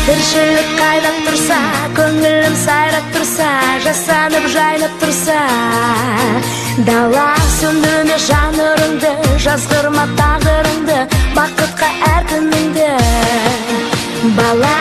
Тіршілік қайнап тұрса, көңілім сайрап тұрса, жасанып жайнап тұрса, дала сөндірме жанырыңды, жазғырма тағдырыңды, бақытқа әр күніңді. Бала